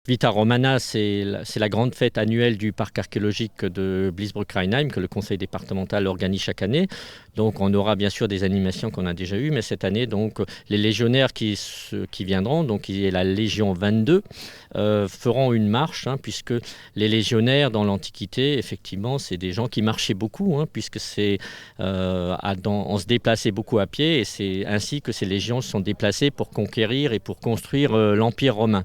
Vita Romana, c'est la grande fête annuelle du parc archéologique de Bliesbruck-Rheinheim que le conseil départemental organise chaque année. Donc on aura bien sûr des animations qu'on a déjà eues, mais cette année, donc, les légionnaires qui viendront, donc il y a la Légion 22, feront une marche, puisque les légionnaires dans l'Antiquité, effectivement, c'est des gens qui marchaient beaucoup, puisque on se déplaçait beaucoup à pied, et c'est ainsi que ces légions se sont déplacées pour conquérir et pour construire l'Empire romain.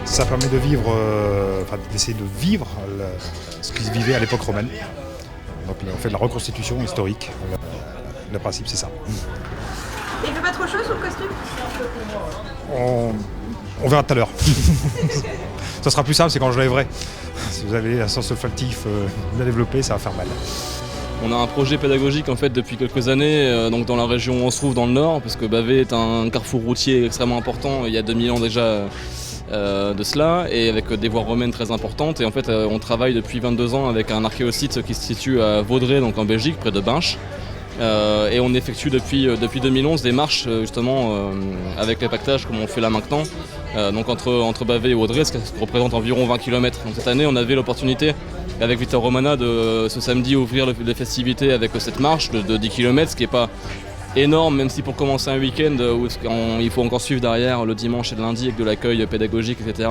Ça permet de vivre, d'essayer de vivre ce qui se vivait à l'époque romaine. Donc on fait de la reconstitution historique. Le principe c'est ça. Et il fait pas trop chaud sous le costume? On verra tout à l'heure. Ça sera plus simple, c'est quand je lèverai. Si vous avez un sens olfactif bien développé, ça va faire mal. On a un projet pédagogique en fait depuis quelques années donc dans la région où on se trouve dans le nord, parce que Bavay est un carrefour routier extrêmement important il y a 2000 ans déjà de cela, et avec des voies romaines très importantes. Et en fait on travaille depuis 22 ans avec un archéosite qui se situe à Vaudrey, donc en Belgique, près de Binche. Et on effectue depuis 2011 des marches justement avec les pactages comme on fait là maintenant, donc entre Bavay et Vaudrey, ce qui représente environ 20 km. Donc cette année on avait l'opportunité avec Vita Romana de ce samedi ouvrir les festivités avec cette marche de 10 km, ce qui n'est pas énorme, même si pour commencer un week-end où il faut encore suivre derrière le dimanche et le lundi avec de l'accueil pédagogique, etc.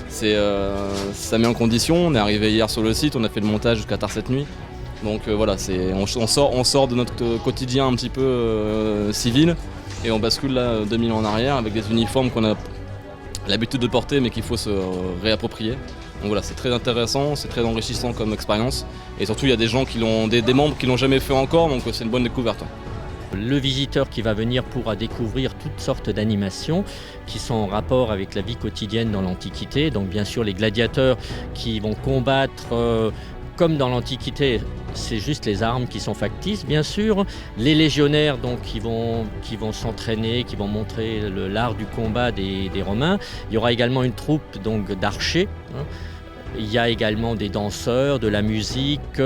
Ça met en condition. On est arrivé hier sur le site, on a fait le montage jusqu'à tard cette nuit. Donc voilà, on sort de notre quotidien un petit peu civil, et on bascule là 2000 ans en arrière avec des uniformes qu'on a l'habitude de porter mais qu'il faut se réapproprier. Donc voilà, c'est très intéressant, c'est très enrichissant comme expérience, et surtout il y a des gens des membres qui l'ont jamais fait encore, donc c'est une bonne découverte. Le visiteur qui va venir pourra découvrir toutes sortes d'animations qui sont en rapport avec la vie quotidienne dans l'Antiquité. Donc bien sûr les gladiateurs qui vont combattre comme dans l'Antiquité, c'est juste les armes qui sont factices, bien sûr. Les légionnaires donc, qui vont s'entraîner, qui vont montrer l'art du combat des Romains. Il y aura également une troupe donc, d'archers. Il y a également des danseurs, de la musique,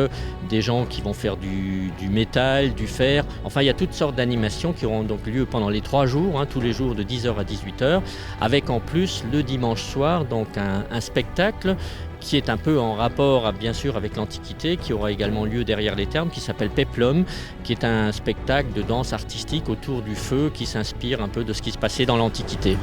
des gens qui vont faire du métal, du fer. Enfin, il y a toutes sortes d'animations qui auront donc lieu pendant les 3 jours, tous les jours de 10h à 18h, avec en plus le dimanche soir donc un spectacle qui est un peu en rapport bien sûr avec l'Antiquité, qui aura également lieu derrière les thermes, qui s'appelle Peplum, qui est un spectacle de danse artistique autour du feu qui s'inspire un peu de ce qui se passait dans l'Antiquité.